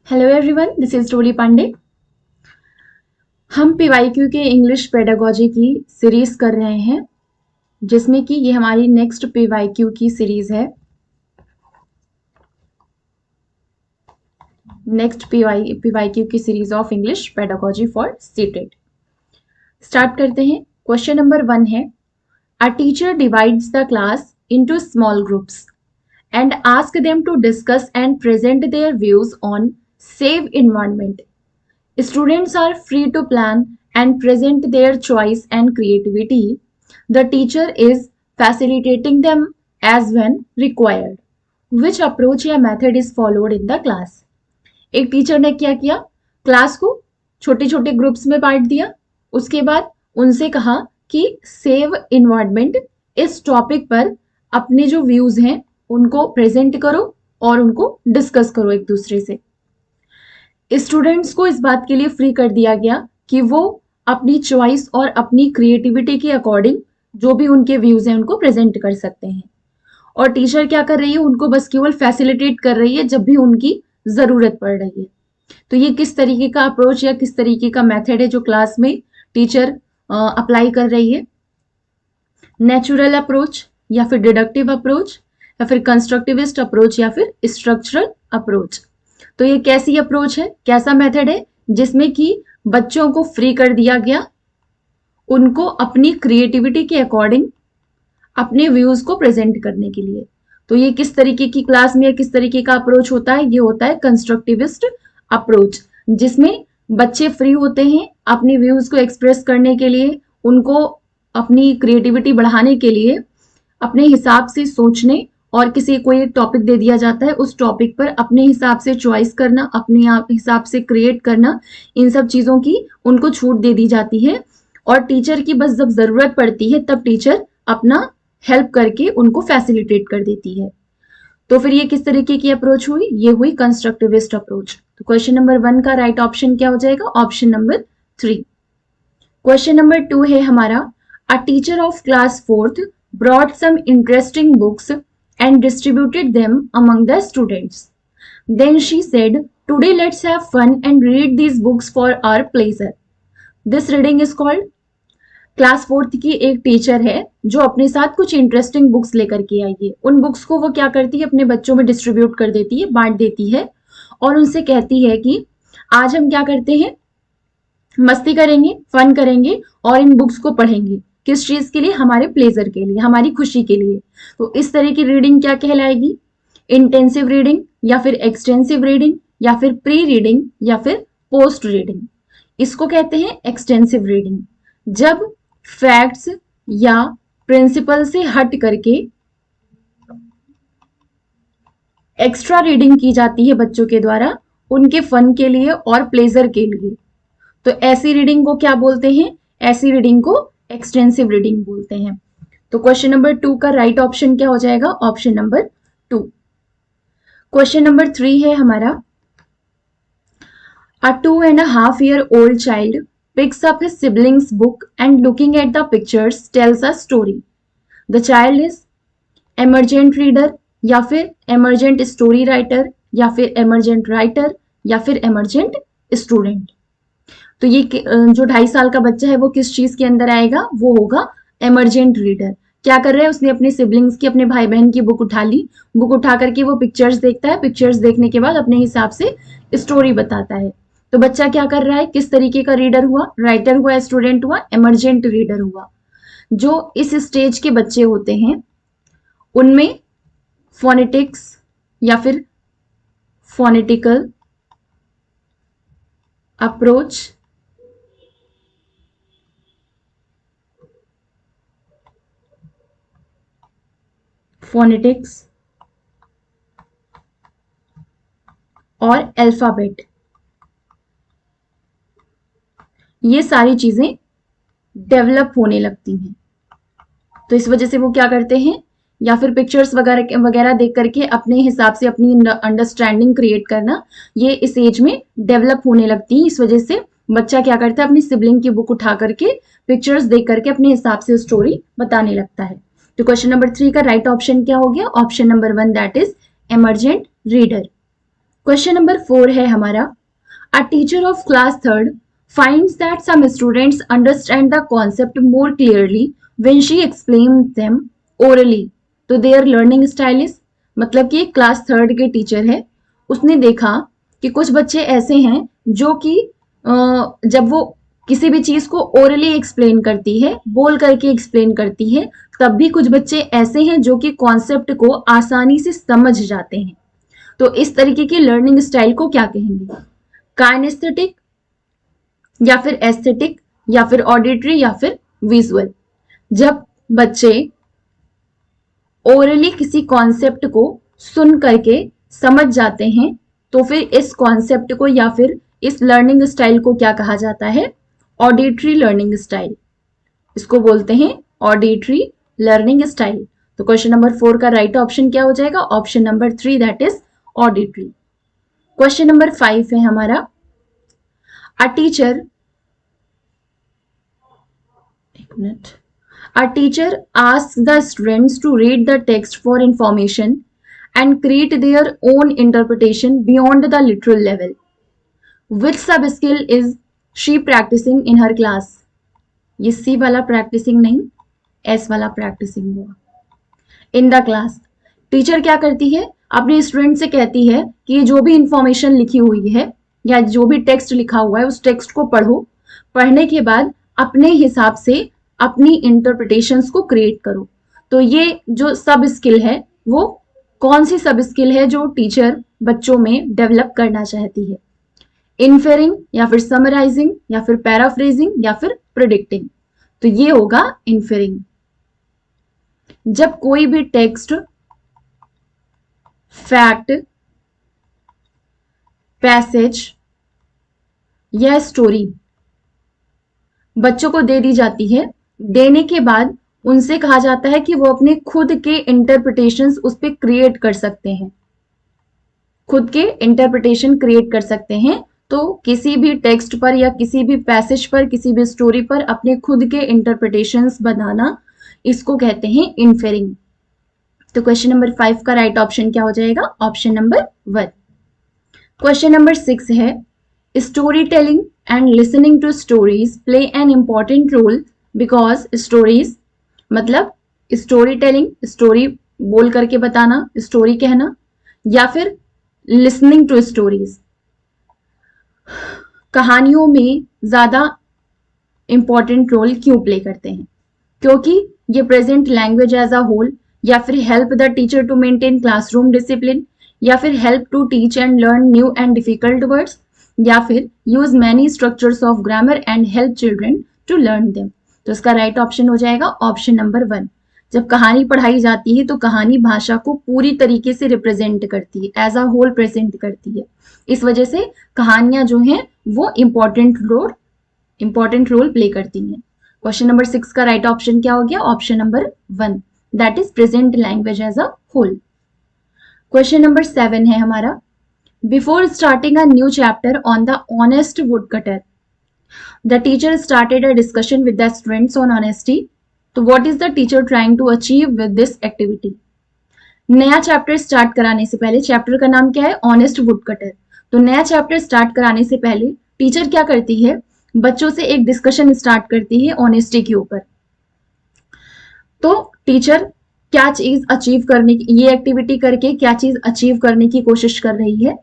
Hello everyone, this is टोली पांडे। हम PYQ के English pedagogy की सीरीज कर रहे हैं, जिसमें कि ये हमारी नेक्स्ट पीवाईक्यू की सीरीज है। नेक्स्ट पीवाईक्यू की series of English pedagogy for CTET. Start करते हैं। क्वेश्चन नंबर 1 है, a teacher divides the class into small groups and ask them to discuss and present their views on safe environment. Students are free to plan and present their choice and creativity. The teacher is facilitating them as when required. Which approach या method is followed in the class? एक teacher ने क्या किया, class को छोटे छोटे groups में बांट दिया। उसके बाद उनसे कहा कि सेव इन्वायरमेंट इस टॉपिक पर अपने जो व्यूज हैं उनको प्रेजेंट करो और उनको डिस्कस करो एक दूसरे से। स्टूडेंट्स को इस बात के लिए फ्री कर दिया गया कि वो अपनी चॉइस और अपनी क्रिएटिविटी के अकॉर्डिंग जो भी उनके व्यूज हैं उनको प्रेजेंट कर सकते हैं। और टीचर क्या कर रही है, उनको बस केवल फैसिलिटेट कर रही है जब भी उनकी जरूरत पड़ रही है। तो ये किस तरीके का अप्रोच या किस तरीके का मेथड है जो क्लास में टीचर अप्लाई कर रही है? नेचुरल अप्रोच या फिर डिडक्टिव अप्रोच या फिर कंस्ट्रक्टिविस्ट अप्रोच या फिर स्ट्रक्चरल अप्रोच। तो ये कैसी अप्रोच है, कैसा मेथड है जिसमें कि बच्चों को फ्री कर दिया गया, उनको अपनी क्रिएटिविटी के अकॉर्डिंग अपने व्यूज को प्रेजेंट करने के लिए। तो ये किस तरीके की क्लास में किस तरीके का अप्रोच होता है? ये होता है कंस्ट्रक्टिविस्ट अप्रोच, जिसमें बच्चे फ्री होते हैं अपने व्यूज को एक्सप्रेस करने के लिए, उनको अपनी क्रिएटिविटी बढ़ाने के लिए अपने हिसाब से सोचने, और किसी कोई एक टॉपिक दे दिया जाता है उस टॉपिक पर अपने हिसाब से चॉइस करना, अपने हिसाब से क्रिएट करना, इन सब चीजों की उनको छूट दे दी जाती है। और टीचर की बस जब जरूरत पड़ती है तब टीचर अपना हेल्प करके उनको फैसिलिटेट कर देती है। तो फिर ये किस तरीके की अप्रोच हुई? ये हुई कंस्ट्रक्टिविस्ट अप्रोच। तो क्वेश्चन नंबर 1 का राइट ऑप्शन क्या हो जाएगा? Option number 3। क्वेश्चन नंबर 2 है हमारा, अ teacher of class 4th brought some interesting books and distributed them among the students. Then she said, today let's have fun and read these books for our pleasure. This reading is called। Class 4th की एक teacher है जो अपने साथ कुछ interesting books लेकर के आई है। उन बुक्स को वो क्या करती है, अपने बच्चों में डिस्ट्रीब्यूट कर देती है, बांट देती है, और उनसे कहती है कि आज हम क्या करते हैं, मस्ती करेंगे, फन करेंगे और इन बुक्स को पढ़ेंगे। किस चीज के लिए? हमारे प्लेजर के लिए, हमारी खुशी के लिए। तो इस तरह की रीडिंग क्या कहलाएगी? इंटेंसिव रीडिंग या फिर एक्सटेंसिव रीडिंग या फिर प्री रीडिंग या फिर पोस्ट रीडिंग। इसको कहते हैं एक्सटेंसिव रीडिंग। जब फैक्ट्स या प्रिंसिपल से हट करके एक्स्ट्रा रीडिंग की जाती है बच्चों के द्वारा उनके फन के लिए और प्लेजर के लिए। तो ऐसी रीडिंग को क्या बोलते हैं? ऐसी रीडिंग को एक्सटेंसिव रीडिंग बोलते हैं। तो क्वेश्चन नंबर 2 का राइट ऑप्शन क्या हो जाएगा? Option number 2। क्वेश्चन नंबर 3 है हमारा, अ 2.5 year old child picks up his sibling's book and looking at the pictures tells a story. The child is emergent reader या फिर emergent story writer या फिर emergent writer या फिर emergent student। तो ये जो 2.5 साल का बच्चा है वो किस चीज के अंदर आएगा? वो होगा एमरजेंट रीडर। क्या कर रहा है, उसने अपने सिबलिंग्स की, अपने भाई बहन की बुक उठा ली, बुक उठा करके वो पिक्चर्स देखता है, पिक्चर्स देखने के बाद अपने हिसाब से स्टोरी बताता है। तो बच्चा क्या कर रहा है, किस तरीके का रीडर हुआ? राइटर हुआ, स्टूडेंट हुआ, एमरजेंट रीडर हुआ। जो इस स्टेज के बच्चे होते हैं उनमें फोनेटिक्स या फिर फोनेटिकल अप्रोच, फोनेटिक्स और अल्फाबेट, ये सारी चीजें डेवलप होने लगती हैं। तो इस वजह से वो क्या करते हैं, या फिर पिक्चर्स वगैरह देख करके अपने हिसाब से अपनी अंडरस्टैंडिंग क्रिएट करना, ये इस एज में डेवलप होने लगती है। इस वजह से बच्चा क्या करता है, अपनी सिबलिंग की बुक उठा करके पिक्चर्स देख करके अपने हिसाब से स्टोरी बताने लगता है। तो क्वेश्चन नंबर 3 का राइट ऑप्शन क्या हो गया? Option number 1, that is emergent reader. Question number 4 है हमारा, अ teacher of class 3rd finds that some students understand the concept more clearly when she explains them orally, तो their learning style is, मतलब कि class 3rd के teacher है, उसने देखा कि कुछ बच्चे ऐसे हैं जो कि जब वो किसी भी चीज को ओरली एक्सप्लेन करती है, बोल करके एक्सप्लेन करती है, तब भी कुछ बच्चे ऐसे हैं जो कि कॉन्सेप्ट को आसानी से समझ जाते हैं। तो इस तरीके की लर्निंग स्टाइल को क्या कहेंगे? काइनेस्थेटिक या फिर एस्थेटिक या फिर ऑडिटरी या फिर विजुअल। जब बच्चे ओरली किसी कॉन्सेप्ट को सुन करके समझ जाते हैं तो फिर इस कॉन्सेप्ट को या फिर इस लर्निंग स्टाइल को क्या कहा जाता है? Auditory learning style. इसको बोलते हैं ऑडिटरी लर्निंग स्टाइल। तो क्वेश्चन नंबर 4 का राइट ऑप्शन क्या हो जाएगा? Option number 3, that is auditory. Question number 5 है हमारा, a teacher asks the students to read the text for information and create their own interpretation beyond the literal level. Which sub skill is she practicing in her class? ये C वाला practising नहीं, S वाला practising हुआ। In the class teacher क्या करती है? अपने student से कहती है कि जो भी इंफॉर्मेशन लिखी हुई है या जो भी टेक्स्ट लिखा हुआ है उस टेक्स्ट को पढ़ो, पढ़ने के बाद अपने हिसाब से अपनी इंटरप्रिटेशंस को क्रिएट करो। तो ये जो सब स्किल है वो कौन सी सब स्किल है जो टीचर बच्चों में डेवलप करना चाहती है? इन्फेरिंग या फिर समराइजिंग या फिर पैराफ्रेजिंग या फिर प्रिडिक्टिंग। तो ये होगा इन्फेरिंग। जब कोई भी टेक्स्ट, फैक्ट, पैसेज या स्टोरी बच्चों को दे दी जाती है, देने के बाद उनसे कहा जाता है कि वो अपने खुद के इंटरप्रिटेशंस उस पर क्रिएट कर सकते हैं, खुद के इंटरप्रिटेशन क्रिएट कर सकते हैं। तो किसी भी टेक्स्ट पर या किसी भी पैसेज पर, किसी भी स्टोरी पर अपने खुद के इंटरप्रिटेशंस बनाना, इसको कहते हैं इन्फेरिंग। तो क्वेश्चन नंबर 5 का राइट ऑप्शन क्या हो जाएगा? Option number 1। क्वेश्चन नंबर 6 है, story telling and listening to stories play an important role because stories, मतलब स्टोरी टेलिंग, स्टोरी बोल करके बताना, स्टोरी कहना, या फिर लिसनिंग टू स्टोरीज कहानियों में ज्यादा इंपॉर्टेंट रोल क्यों प्ले करते हैं? क्योंकि ये present language as a whole, या फिर help the teacher to maintain classroom discipline, या फिर help to teach and learn new and difficult words, या फिर use many structures of grammar and help children to learn them. तो इसका right option हो जाएगा ऑप्शन नंबर 1। जब कहानी पढ़ाई जाती है तो कहानी भाषा को पूरी तरीके से रिप्रेजेंट करती है, एज अ होल प्रेजेंट करती है। इस वजह से कहानियां जो हैं वो इंपॉर्टेंट रोल प्ले करती हैं। क्वेश्चन नंबर 6 का राइट ऑप्शन क्या हो गया? Option number 1, that is present language as a whole. Question number 7 है हमारा, before starting a new chapter on the honest wood cutter the teacher started a discussion with the students on honesty. तो what is the teacher trying to achieve with this activity? नया chapter start कराने से पहले, chapter का नाम क्या है? Honest wood cutter. तो नया चैप्टर स्टार्ट कराने से पहले टीचर क्या करती है? बच्चों से एक डिस्कशन स्टार्ट करती है ऑनेस्टी के ऊपर। तो टीचर क्या चीज अचीव करने की, ये एक्टिविटी करके क्या चीज अचीव करने की कोशिश कर रही है?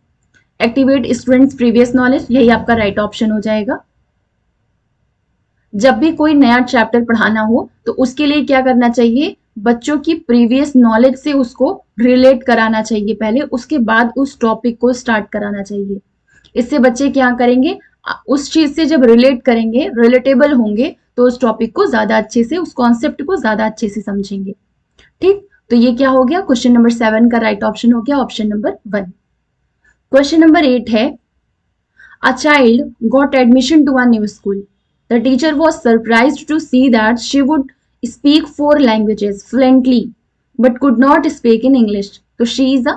एक्टिवेट स्टूडेंट्स प्रीवियस नॉलेज, यही आपका राइट ऑप्शन हो जाएगा। जब भी कोई नया चैप्टर पढ़ाना हो तो उसके लिए क्या करना चाहिए? बच्चों की प्रीवियस नॉलेज से उसको रिलेट कराना चाहिए पहले, उसके बाद उस टॉपिक को स्टार्ट कराना चाहिए। इससे बच्चे क्या करेंगे? उस चीज से जब रिलेट करेंगे, रिलेटेबल होंगे, तो उस टॉपिक को ज्यादा अच्छे से, उस कॉन्सेप्ट को ज्यादा अच्छे से समझेंगे। ठीक, तो ये क्या हो गया? क्वेश्चन नंबर 7 का राइट ऑप्शन हो गया ऑप्शन नंबर 1। क्वेश्चन नंबर 8 है, a child got admission to a new school. The teacher was surprised to see that she would speak 4 languages fluently but could not speak in English. तो she is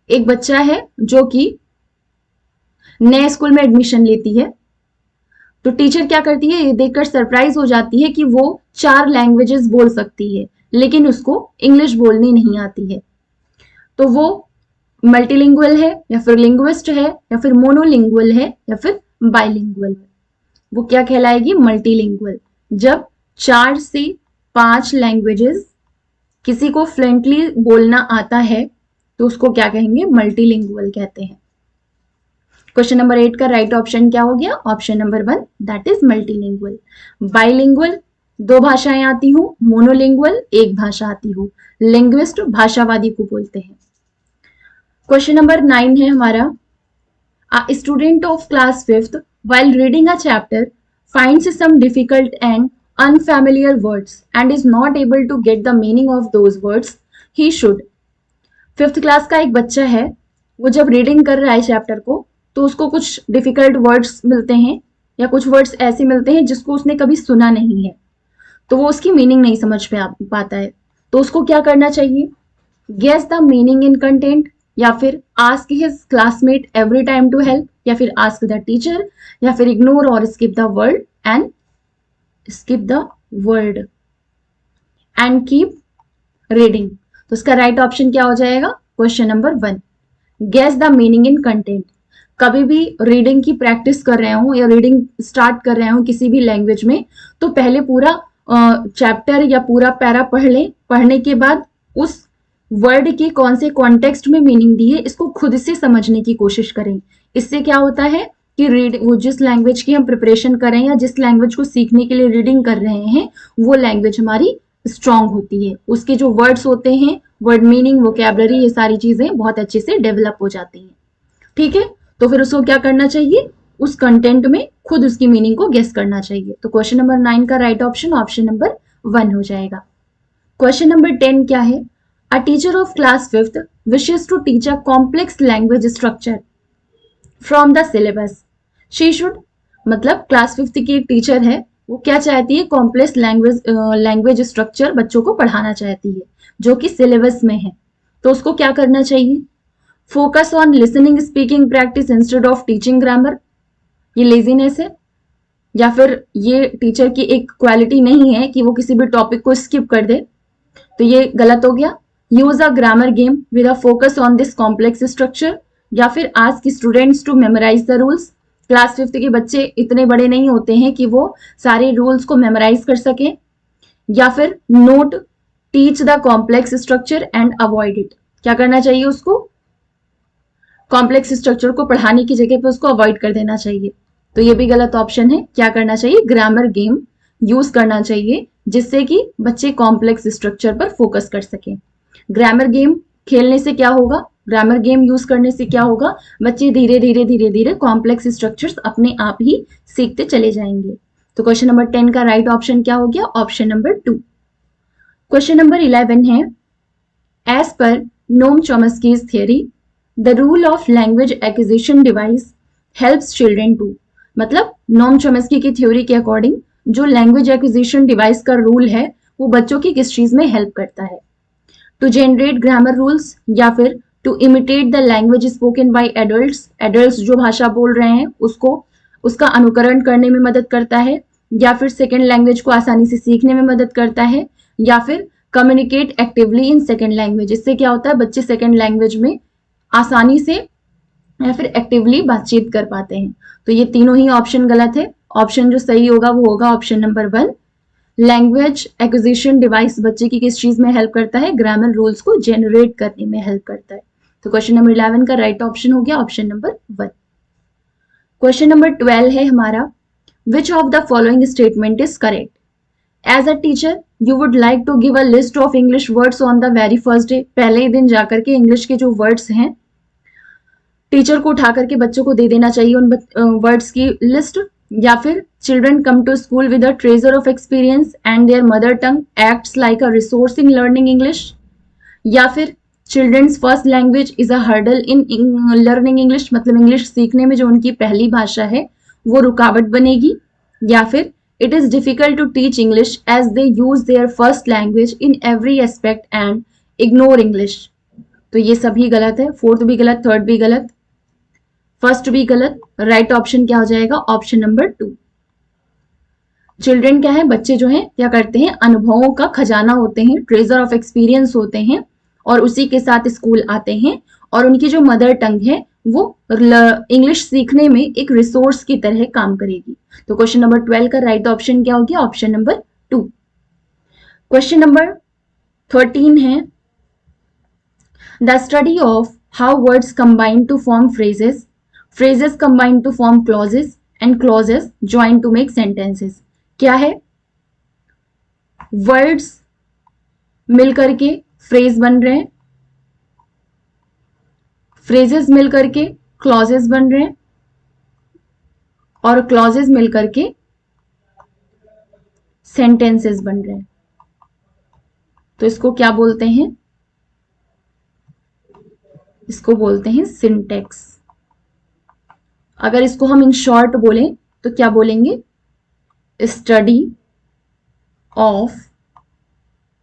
एक बच्चा है जो कि नए school में admission लेती है। तो टीचर क्या करती है? ये देखकर सरप्राइज हो जाती है कि वो 4 लैंग्वेजेस बोल सकती है लेकिन उसको इंग्लिश बोलनी नहीं आती है। तो वो मल्टीलिंगुअल है या फिर लिंग्विस्ट है या फिर मोनोलिंगुअल है या फिर बाइलिंगुअल है, वो क्या कहलाएगी? मल्टीलिंगुअल। जब 4 से 5 लैंग्वेजेस किसी को फ्लुएंटली बोलना आता है तो उसको क्या कहेंगे? मल्टीलिंगुअल कहते हैं। क्वेश्चन नंबर 8 का राइट ऑप्शन क्या हो गया? Option number 1, that is multilingual. Bilingual 2 भाषाएं आती हो, मोनोलिंगुअल 1 भाषा आती हो, लिंग्विस्ट भाषावादी को बोलते हैं। क्वेश्चन नंबर 9 है हमारा, a student of class 5th while reading a chapter finds some difficult and unfamiliar words and is not able to get the meaning of those words, he should। 5th class का एक बच्चा है, वो जब reading कर रहा है chapter को तो उसको कुछ डिफिकल्ट वर्ड्स मिलते हैं या कुछ वर्ड्स ऐसे मिलते हैं जिसको उसने कभी सुना नहीं है, तो वो उसकी मीनिंग नहीं समझ पाता है, तो उसको क्या करना चाहिए? Guess the meaning in content, या फिर ask his classmate every time to help, या फिर आस्क द टीचर, या फिर इग्नोर और skip the word and keep reading. तो इसका राइट ऑप्शन क्या हो जाएगा? Question number 1, guess the meaning in content. कभी भी रीडिंग की प्रैक्टिस कर रहे हो या रीडिंग स्टार्ट कर रहे हो किसी भी लैंग्वेज में, तो पहले पूरा चैप्टर या पूरा पैरा पढ़ लें। पढ़ने के बाद उस वर्ड की कौन से कॉन्टेक्स्ट में मीनिंग दी है इसको खुद से समझने की कोशिश करें। इससे क्या होता है कि वो जिस लैंग्वेज की हम प्रिपरेशन करें या जिस लैंग्वेज को सीखने के लिए रीडिंग कर रहे हैं वो लैंग्वेज हमारी स्ट्रांग होती है, उसके जो वर्ड्स होते हैं, वर्ड मीनिंग, वोकैबुलरी, ये सारी चीजें बहुत अच्छे से डेवलप हो जाती हैं। ठीक है, तो फिर उसको क्या करना चाहिए? उस कंटेंट में खुद उसकी मीनिंग को गेस करना चाहिए। तो क्वेश्चन नंबर 9 का राइट ऑप्शन ऑप्शन नंबर 1 हो जाएगा। क्वेश्चन नंबर 10 क्या है? A teacher of class 5th wishes to teach a complex language structure from the syllabus, she should. मतलब क्लास 5th की एक टीचर है, वो क्या चाहती है? कॉम्प्लेक्स लैंग्वेज स्ट्रक्चर बच्चों को पढ़ाना चाहती है जो कि सिलेबस में है, तो उसको क्या करना चाहिए? Focus on listening speaking practice instead of teaching grammar, ये लेजीनेस है, या फिर ये टीचर की एक क्वालिटी नहीं है कि वो किसी भी टॉपिक को स्किप कर दे, तो ये गलत हो गया। Use a grammar game with a focus on this complex structure, या फिर ask students to memorize the rules. Class 5th के बच्चे इतने बड़े नहीं होते हैं कि वो सारे रूल्स को मेमोराइज कर सके, या फिर note teach the complex structure and avoid it. क्या करना चाहिए उसको? कॉम्प्लेक्स स्ट्रक्चर को पढ़ाने की जगह पे उसको अवॉइड कर देना चाहिए, तो ये भी गलत ऑप्शन है। क्या करना चाहिए? ग्रामर गेम यूज करना चाहिए जिससे कि बच्चे कॉम्प्लेक्स स्ट्रक्चर पर फोकस कर सकें। ग्रामर गेम खेलने से क्या होगा? ग्रामर गेम यूज करने से क्या होगा? बच्चे धीरे धीरे कॉम्प्लेक्स स्ट्रक्चर्स अपने आप ही सीखते चले जाएंगे। तो क्वेश्चन नंबर 10 का राइट ऑप्शन क्या हो गया? Option number 2। क्वेश्चन नंबर 11 है, as per Noam Chomsky's theory the rule of language acquisition device helps children to. मतलब नोम चॉम्स्की की थ्योरी के अकॉर्डिंग जो लैंग्वेज एक्विजिशन डिवाइस का रूल है वो बच्चों की किस चीज में हेल्प करता है? टू जनरेट ग्रामर रूल्स, या फिर to imitate the language spoken by adults, adults जो भाषा बोल रहे हैं उसको उसका अनुकरण करने में मदद करता है, या फिर सेकेंड लैंग्वेज को आसानी से सीखने में मदद करता है, या फिर communicate actively in second language. इससे क्या होता है? बच्चे सेकेंड लैंग्वेज में आसानी से या फिर एक्टिवली बातचीत कर पाते हैं। तो ये तीनों ही ऑप्शन गलत है। ऑप्शन जो सही होगा वो होगा option number 1। Language acquisition device बच्चे की किस चीज में हेल्प करता है? ग्रामर रूल्स को जनरेट करने में हेल्प करता है। तो क्वेश्चन नंबर 11 का राइट ऑप्शन हो गया ऑप्शन नंबर 1। क्वेश्चन नंबर 12 है हमारा, which of the following statement is correct? As a teacher you would like to give a list of English words on the very first day. पहले ही दिन जाकर के English के जो वर्ड्स हैं टीचर को उठा करके बच्चों को दे देना चाहिए उन वर्ड्स की लिस्ट। या फिर children come to school with a treasure of experience and their mother tongue acts like a resource in learning English. या फिर childrens first language is a hurdle in learning English, मतलब English सीखने में जो उनकी पहली भाषा है वो रुकावट बनेगी। या फिर it is difficult to teach English as they use their first language in every aspect and ignore English. तो ये सभी गलत है, फोर्थ भी गलत, थर्ड भी गलत, फर्स्ट भी गलत। राइट ऑप्शन क्या हो जाएगा? Option number 2। चिल्ड्रन क्या है? बच्चे जो हैं क्या करते हैं? अनुभवों का खजाना होते हैं, ट्रेजर ऑफ एक्सपीरियंस होते हैं, और उसी के साथ स्कूल आते हैं और उनकी जो मदर टंग है वो इंग्लिश सीखने में एक रिसोर्स की तरह काम करेगी। तो क्वेश्चन नंबर 12 का राइट ऑप्शन क्या हो गया? Option number 2। क्वेश्चन नंबर 13 है the study of how words combine to form phrases, phrases combine to form clauses and clauses join to make sentences. क्या है? वर्ड्स मिलकर के फ्रेज बन रहे हैं, फ्रेजेस मिलकर के क्लॉजेस बन रहे हैं और क्लॉजेस मिलकर के सेंटेंसेस बन रहे हैं। तो इसको क्या बोलते हैं? इसको बोलते हैं सिंटेक्स। अगर इसको हम इन शॉर्ट बोलें तो क्या बोलेंगे? Study of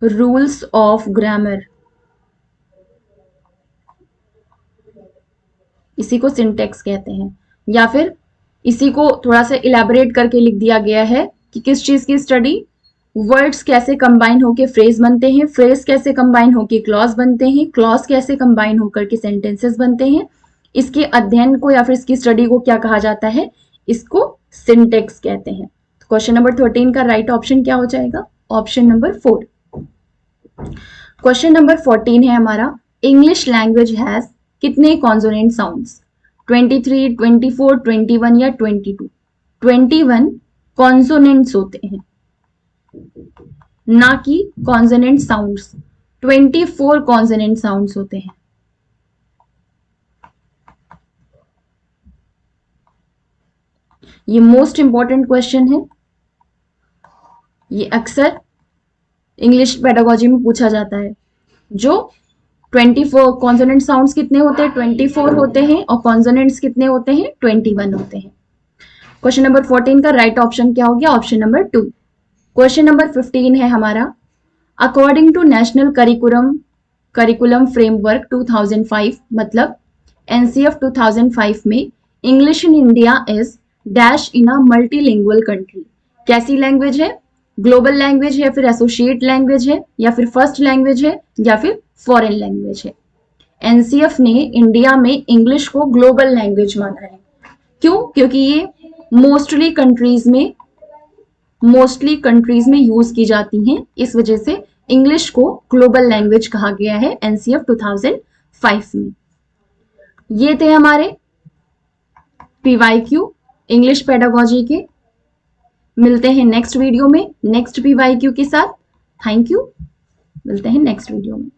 rules of grammar, इसी को सिंटेक्स कहते हैं। या फिर इसी को थोड़ा सा इलैबोरेट करके लिख दिया गया है कि किस चीज की स्टडी? वर्ड्स कैसे कंबाइन होके फ्रेज बनते हैं, फ्रेज कैसे कंबाइन होके क्लॉज बनते हैं, क्लॉज कैसे कंबाइन होकर के सेंटेंसेस बनते हैं। इसके अध्ययन को या फिर इसकी स्टडी को क्या कहा जाता है? इसको सिंटेक्स कहते हैं। तो क्वेश्चन नंबर 13 का राइट ऑप्शन क्या हो जाएगा? Option number 4। क्वेश्चन नंबर 14 है हमारा इंग्लिश लैंग्वेज हैज कितने कॉन्सोनेंट साउंड्स? 23, 24, 21 या 22? 21 कॉन्सोनेंट्स होते हैं, ना कि कॉन्सोनेंट साउंड्स। 24 कॉन्सोनेंट साउंड्स होते हैं। ये मोस्ट इंपॉर्टेंट क्वेश्चन है, ये अक्सर इंग्लिश पेडागोजी में पूछा जाता है। जो 24 कॉन्सोनेंट साउंड्स कितने होते हैं? 24 होते हैं और कॉन्सोनेंट्स कितने होते हैं? 21 होते हैं। क्वेश्चन नंबर 14 का राइट ऑप्शन क्या हो गया? Option number 2। क्वेश्चन नंबर 15 है हमारा according to national curriculum framework 2005, मतलब एनसीएफ 2005 में English in India is dash in a multilingual country. कैसी लैंग्वेज है? ग्लोबल लैंग्वेज है, फिर एसोसिएट लैंग्वेज है, या फिर फर्स्ट लैंग्वेज है, या फिर फॉरेन लैंग्वेज है। एनसीएफ ने इंडिया में इंग्लिश को ग्लोबल लैंग्वेज माना है। क्यों? क्योंकि ये मोस्टली कंट्रीज में यूज की जाती हैं, इस वजह से इंग्लिश को ग्लोबल लैंग्वेज कहा गया है एनसीएफ 2005 में। ये थे हमारे पीवाईक्यू इंग्लिश पेडागोजी के। मिलते हैं नेक्स्ट वीडियो में नेक्स्ट पीवाईक्यू के साथ। Thank you. मिलते हैं नेक्स्ट वीडियो में।